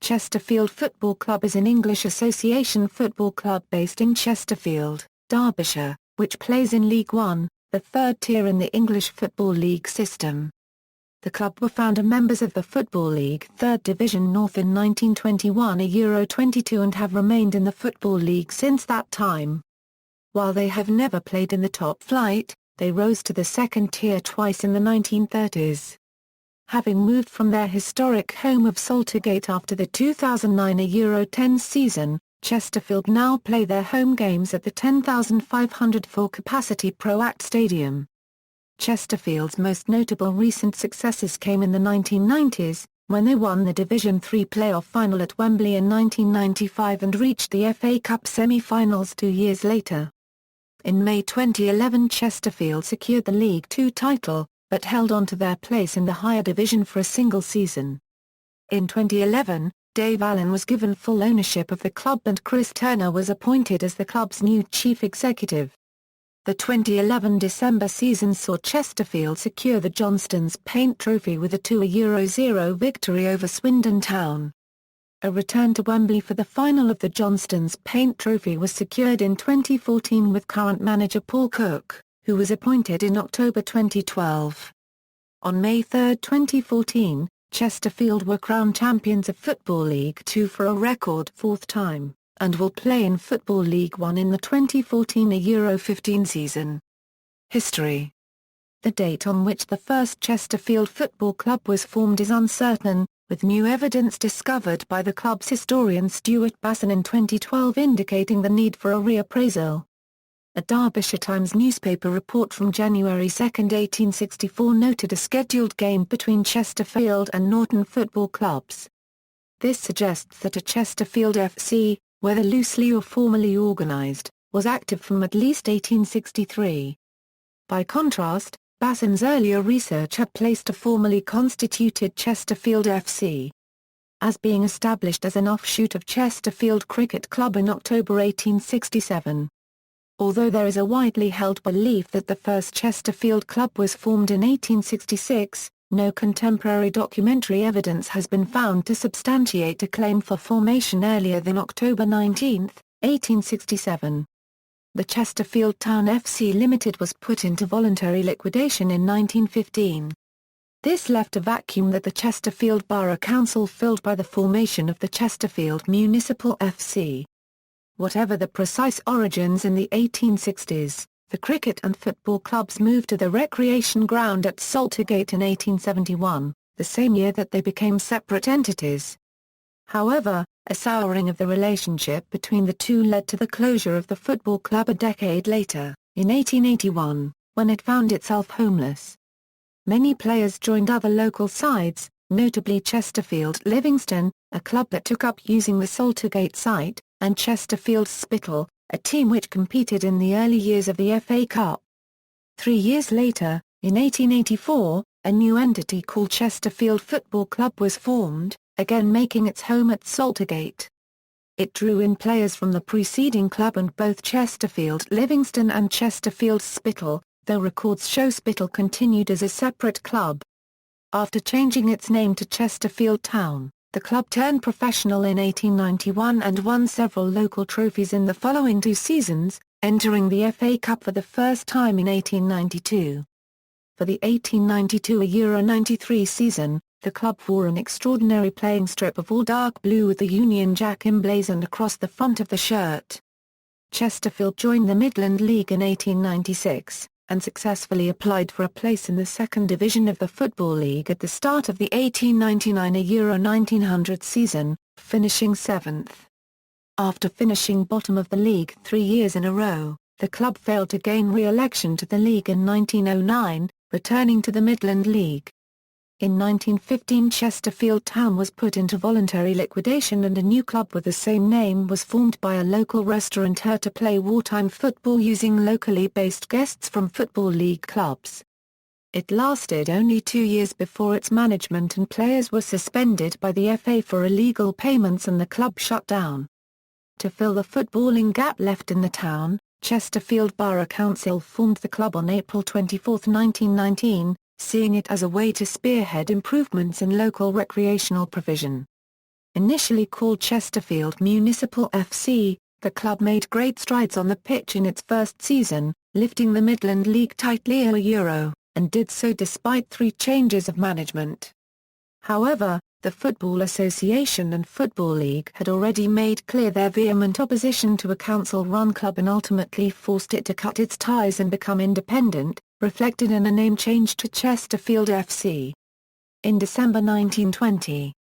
Chesterfield Football Club is an English association football club based in Chesterfield, Derbyshire, which plays in League One, the third tier in the English Football League system. The club were founder members of the Football League 3rd Division North in 1921 Euro 22 and have remained in the Football League since that time. While they have never played in the top flight, they rose to the second tier twice in the 1930s. Having moved from their historic home of Saltergate after the 2009 Euro 10 season, Chesterfield now play their home games at the 10,500 full capacity Proact Stadium. Chesterfield's most notable recent successes came in the 1990s, when they won the Division 3 playoff final at Wembley in 1995 and reached the FA Cup semi-finals 2 years later. In May 2011 Chesterfield secured the League Two title, but held on to their place in the higher division for a single season. In 2011, Dave Allen was given full ownership of the club and Chris Turner was appointed as the club's new chief executive. The 2011 December season saw Chesterfield secure the Johnstone's Paint Trophy with a 2-0 victory over Swindon Town. A return to Wembley for the final of the Johnstone's Paint Trophy was secured in 2014 with current manager Paul Cook, who was appointed in October 2012. On May 3, 2014, Chesterfield were crowned champions of Football League Two for a record fourth time, and will play in Football League One in the 2014 Euro 15 season. History. The date on which the first Chesterfield Football Club was formed is uncertain, with new evidence discovered by the club's historian Stuart Basson in 2012 indicating the need for a reappraisal. A Derbyshire Times newspaper report from January 2, 1864 noted a scheduled game between Chesterfield and Norton football clubs. This suggests that a Chesterfield F.C., whether loosely or formally organised, was active from at least 1863. By contrast, Basson's earlier research had placed a formally constituted Chesterfield F.C. as being established as an offshoot of Chesterfield Cricket Club in October 1867. Although there is a widely held belief that the first Chesterfield Club was formed in 1866, no contemporary documentary evidence has been found to substantiate a claim for formation earlier than October 19, 1867. The Chesterfield Town F.C. Limited was put into voluntary liquidation in 1915. This left a vacuum that the Chesterfield Borough Council filled by the formation of the Chesterfield Municipal F.C. Whatever the precise origins in the 1860s, the cricket and football clubs moved to the recreation ground at Saltergate in 1871, the same year that they became separate entities. However, a souring of the relationship between the two led to the closure of the football club a decade later, in 1881, when it found itself homeless. Many players joined other local sides, notably Chesterfield Livingston, a club that took up using the Saltergate site, and Chesterfield Spittal, a team which competed in the early years of the FA Cup. 3 years later, in 1884, a new entity called Chesterfield Football Club was formed, again making its home at Saltergate. It drew in players from the preceding club and both Chesterfield Livingston and Chesterfield Spittal, though records show Spittal continued as a separate club. After changing its name to Chesterfield Town, the club turned professional in 1891 and won several local trophies in the following 2 seasons, entering the FA Cup for the first time in 1892. For the 1892 Euro 93 season, the club wore an extraordinary playing strip of all dark blue with the Union Jack emblazoned across the front of the shirt. Chesterfield joined the Midland League in 1896, and successfully applied for a place in the second division of the Football League at the start of the 1899 Euro 1900 season, finishing 7th. After finishing bottom of the league 3 years in a row, the club failed to gain re-election to the league in 1909, returning to the Midland League. In 1915 Chesterfield Town was put into voluntary liquidation and a new club with the same name was formed by a local restaurateur to play wartime football using locally based guests from Football League clubs. It lasted only 2 years before its management and players were suspended by the FA for illegal payments and the club shut down. To fill the footballing gap left in the town, Chesterfield Borough Council formed the club on April 24, 1919, seeing it as a way to spearhead improvements in local recreational provision. Initially called Chesterfield Municipal FC, the club made great strides on the pitch in its first season, lifting the Midland League title a Euro, and did so despite 3 changes of management. However, the Football Association and Football League had already made clear their vehement opposition to a council-run club and ultimately forced it to cut its ties and become independent, reflected in a name change to Chesterfield F.C. in December 1920.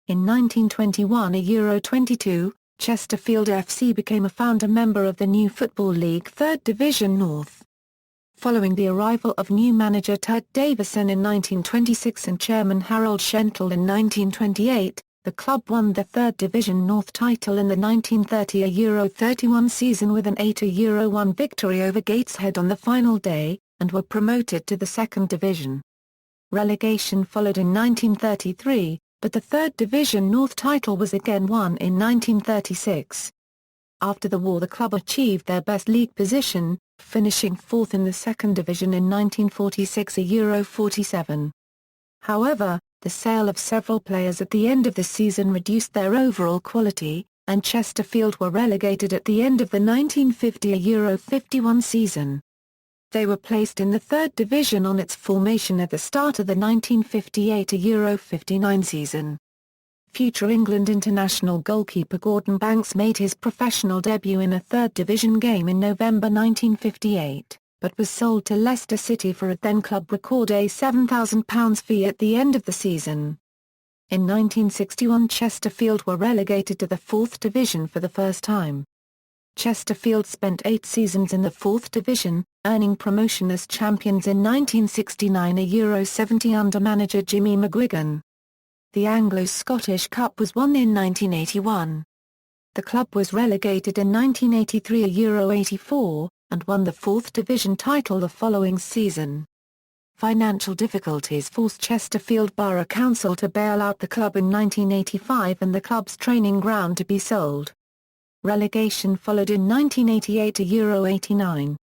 In 1921 Euro 22, Chesterfield F.C. became a founder member of the new Football League 3rd Division North. Following the arrival of new manager Tut Davison in 1926 and chairman Harold Schentel in 1928, the club won the 3rd Division North title in the 1930 Euro 31 season with an 8 Euro 1 victory over Gateshead on the final day, and were promoted to the 2nd Division. Relegation followed in 1933, but the 3rd Division North title was again won in 1936. After the war the club achieved their best league position, finishing 4th in the 2nd Division in 1946 Euro 47. However, the sale of several players at the end of the season reduced their overall quality, and Chesterfield were relegated at the end of the 1950 Euro 51 season. They were placed in the 3rd Division on its formation at the start of the 1958 Euro 59 season. Future England international goalkeeper Gordon Banks made his professional debut in a 3rd Division game in November 1958, but was sold to Leicester City for a then-club record a £7,000 fee at the end of the season. In 1961 Chesterfield were relegated to the 4th Division for the first time. Chesterfield spent 8 seasons in the 4th Division, earning promotion as champions in 1969 Euro 70 under manager Jimmy McGuigan. The Anglo-Scottish Cup was won in 1981. The club was relegated in 1983 Euro 84, and won the 4th Division title the following season. Financial difficulties forced Chesterfield Borough Council to bail out the club in 1985 and the club's training ground to be sold. Relegation followed in 1988 Euro 89.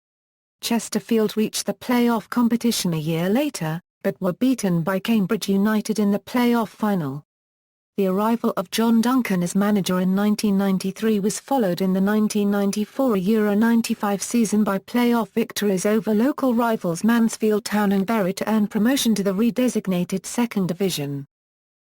Chesterfield reached the play-off competition a year later, but were beaten by Cambridge United in the play-off final. The arrival of John Duncan as manager in 1993 was followed in the 1994 Euro 95 season by play-off victories over local rivals Mansfield Town and Bury to earn promotion to the redesignated 2nd Division.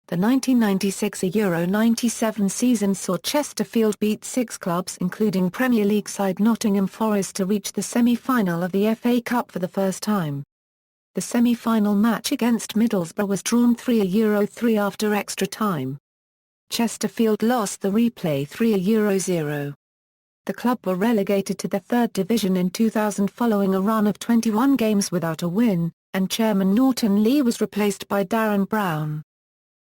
The 1996 Euro 97 season saw Chesterfield beat 6 clubs including Premier League side Nottingham Forest to reach the semi-final of the FA Cup for the first time. The semi-final match against Middlesbrough was drawn 3 Euro 3 after extra time. Chesterfield lost the replay 3 Euro 0. The club were relegated to the 3rd Division in 2000 following a run of 21 games without a win, and chairman Norton Lee was replaced by Darren Brown.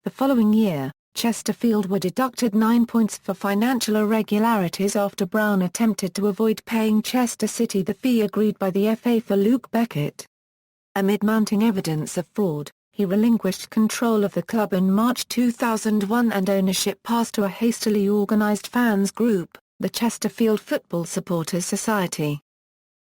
The following year, Chesterfield were deducted 9 points for financial irregularities after Brown attempted to avoid paying Chester City the fee agreed by the FA for Luke Beckett. Amid mounting evidence of fraud, he relinquished control of the club in March 2001 and ownership passed to a hastily organised fans group, the Chesterfield Football Supporters Society.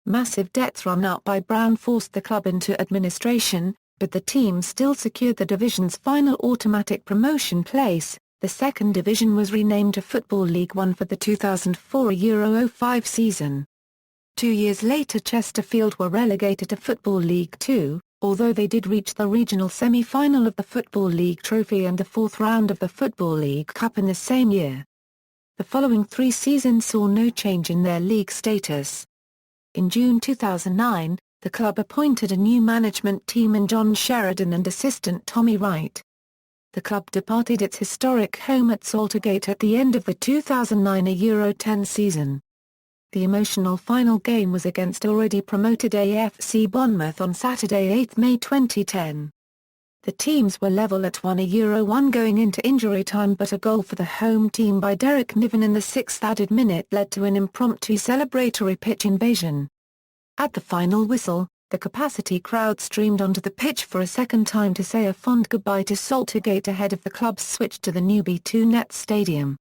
Massive debts run up by Brown forced the club into administration, but the team still secured the division's final automatic promotion place. The 2nd Division was renamed to Football League One for the 2004 Euro 05 season. 2 years later Chesterfield were relegated to Football League Two, although they did reach the regional semi-final of the Football League Trophy and the 4th round of the Football League Cup in the same year. The following 3 seasons saw no change in their league status. In June 2009, the club appointed a new management team in John Sheridan and assistant Tommy Wright. The club departed its historic home at Saltergate at the end of the 2009 Euro 10 season. The emotional final game was against already promoted AFC Bournemouth on Saturday 8 May 2010. The teams were level at 1 Euro 1 going into injury time, but a goal for the home team by Derek Niven in the 6th added minute led to an impromptu celebratory pitch invasion. At the final whistle, the capacity crowd streamed onto the pitch for a second time to say a fond goodbye to Saltergate ahead of the club's switch to the new B2 Stadium.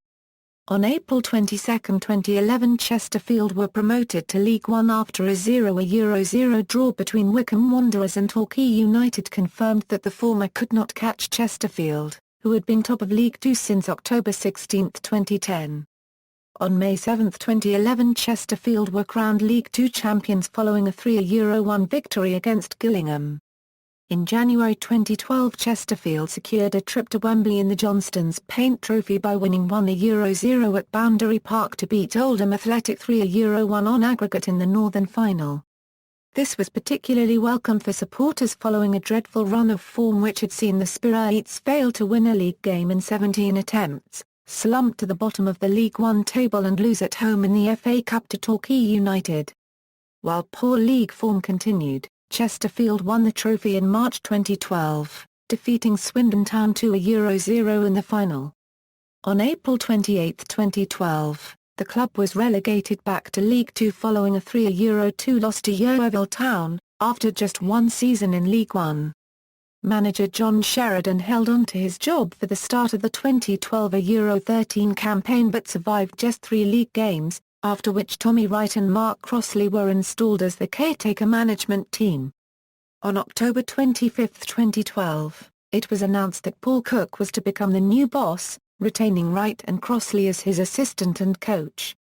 On April 22, 2011 Chesterfield were promoted to League One after a 0-0 draw between Wycombe Wanderers and Torquay United confirmed that the former could not catch Chesterfield. who had been top of League Two since October 16, 2010. On May 7, 2011, Chesterfield were crowned League Two champions following a 3-1 victory against Gillingham. In January 2012, Chesterfield secured a trip to Wembley in the Johnstone's Paint Trophy by winning 1-0 at Boundary Park to beat Oldham Athletic 3-1 on aggregate in the Northern Final. This was particularly welcome for supporters following a dreadful run of form which had seen the Spirates fail to win a league game in 17 attempts, slump to the bottom of the League One table and lose at home in the FA Cup to Torquay United. While poor league form continued, Chesterfield won the trophy in March 2012, defeating Swindon Town 2-0 in the final. On April 28, 2012, the club was relegated back to League Two following a 3-2 loss to Yeovil Town, after just one season in League One. Manager John Sheridan held on to his job for the start of the 2012 Euro 13 campaign but survived just 3 league games, after which Tommy Wright and Mark Crossley were installed as the caretaker management team. On October 25, 2012, it was announced that Paul Cook was to become the new boss, retaining Wright and Crossley as his assistant and coach.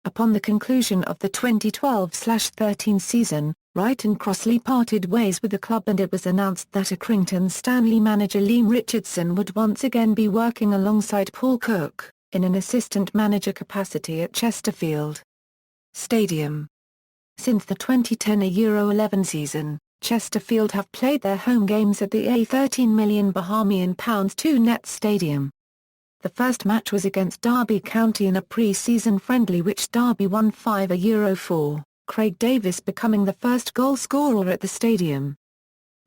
Upon the conclusion of the 2012-13 season, Wright and Crossley parted ways with the club and it was announced that Accrington Stanley manager Liam Richardson would once again be working alongside Paul Cook, in an assistant manager capacity at Chesterfield Stadium. Since the 2010 Euro 11 season, Chesterfield have played their home games at the £13 million Bahamian £2 Stadium. The first match was against Derby County in a pre-season friendly which Derby won 5-4, Craig Davis becoming the first goal scorer at the stadium.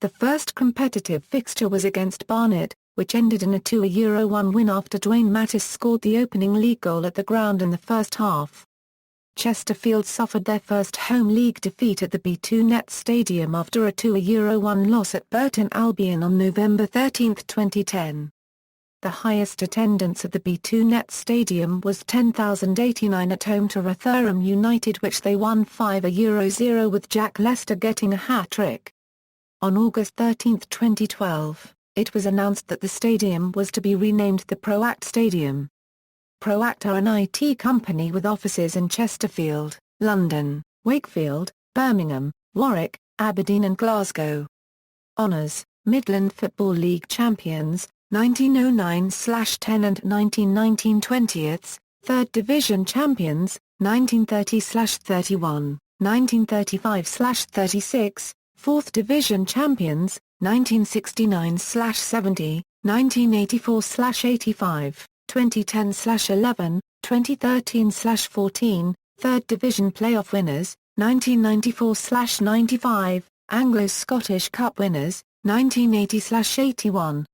The first competitive fixture was against Barnet, which ended in a 2-1 win after Dwayne Mattis scored the opening league goal at the ground in the first half. Chesterfield suffered their first home league defeat at the B2 Stadium after a 2-1 loss at Burton Albion on November 13, 2010. The highest attendance at the B2 Stadium was 10,089 at home to Rotherham United which they won 5-0 with Jack Lester getting a hat-trick. On August 13, 2012, it was announced that the stadium was to be renamed the Proact Stadium. Proact are an IT company with offices in Chesterfield, London, Wakefield, Birmingham, Warwick, Aberdeen and Glasgow. Honours: Midland Football League champions, 1909/10 and 1919 20ths, 3rd Division champions, 1930/31, 1935/36, 4th Division champions, 1969/70, 1984/85, 2010/11, 2013/14, 3rd Division playoff winners, 1994/95, Anglo-Scottish Cup winners, 1980/81.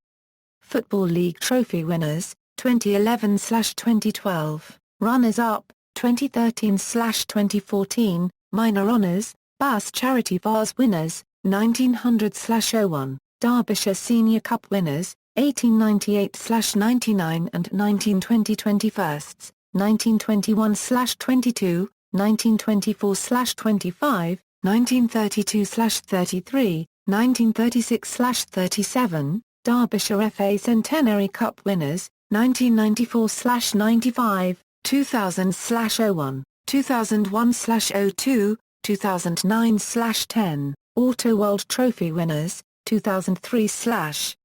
Football League trophy winners, 2011/2012, runners-up, 2013/2014, minor honours, Bass Charity Vase winners, 1900/01, Derbyshire Senior Cup winners, 1898/99 and 1920 21sts, 1921/22, 1924/25, 1932/33, 1936/37, Derbyshire FA Centenary Cup winners, 1994/95, 2000/01, 2001/02, 2009/10, Auto World Trophy winners, 2003/04,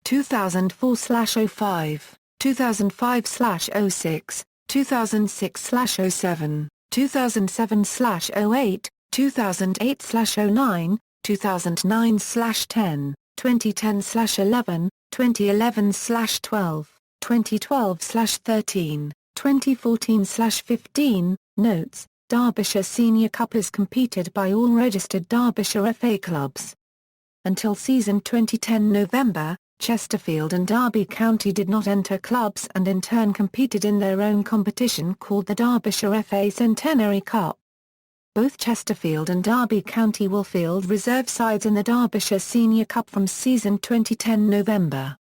2004/05, 2005/06, 2006/07, 2007/08, 2008/09, 2009/10, 2010/11, 2011/12, 2012/13, 2014/15. Notes: Derbyshire Senior Cup is competed by all registered Derbyshire FA clubs. Until season 2010 November, Chesterfield and Derby County did not enter clubs and in turn competed in their own competition called the Derbyshire FA Centenary Cup. Both Chesterfield and Derby County will field reserve sides in the Derbyshire Senior Cup from season 2010 November.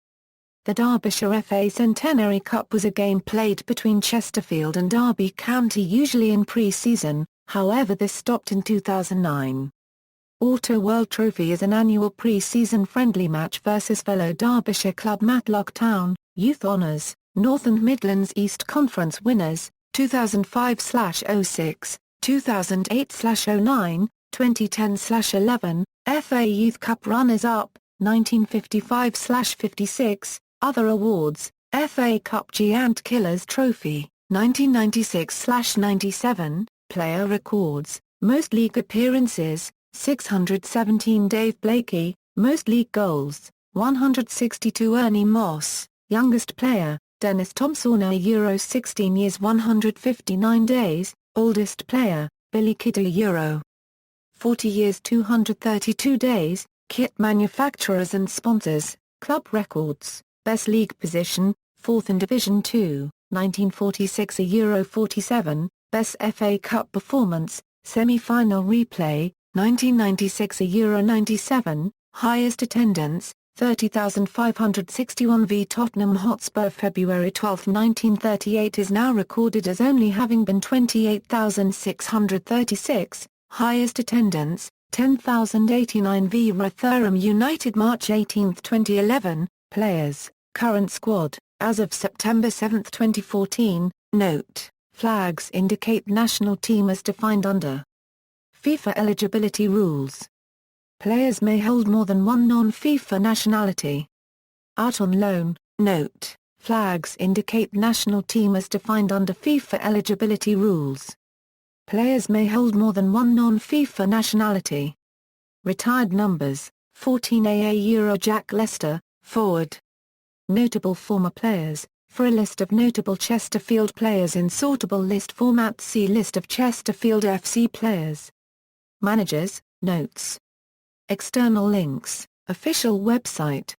The Derbyshire FA Centenary Cup was a game played between Chesterfield and Derby County usually in pre-season, however this stopped in 2009. Auto World Trophy is an annual pre-season friendly match versus fellow Derbyshire club Matlock Town, Youth Honours, North and Midlands East Conference winners, 2005/06, 2008/09, 2010/11, FA Youth Cup runners-up, 1955/56, other awards, FA Cup Giant Killers Trophy, 1996/97, player records, most league appearances, 617 Dave Blakey, most league goals, 162 Ernie Moss, youngest player, Dennis Thompson Euro 16 years 159 days, oldest player, Billy Kidder Euro 40 years 232 days, kit manufacturers and sponsors, club records, best league position, 4th in Division 2, 1946 Euro 47, best FA Cup performance, semi-final replay, 1996 Euro 97, highest attendance, 30,561 v Tottenham Hotspur February 12, 1938 is now recorded as only having been 28,636, highest attendance, 10,089 v Rotherham United March 18, 2011, players, current squad, as of September 7, 2014, note, flags indicate national team as defined under FIFA eligibility rules. Players may hold more than one non-FIFA nationality. Out on loan, note, flags indicate national team as defined under FIFA eligibility rules. Players may hold more than one non-FIFA nationality. Retired numbers, 14 AA Euro Jack Lester, forward. Notable former players, for a list of notable Chesterfield players in sortable list format see List of Chesterfield FC players. Managers, notes. External links, official website.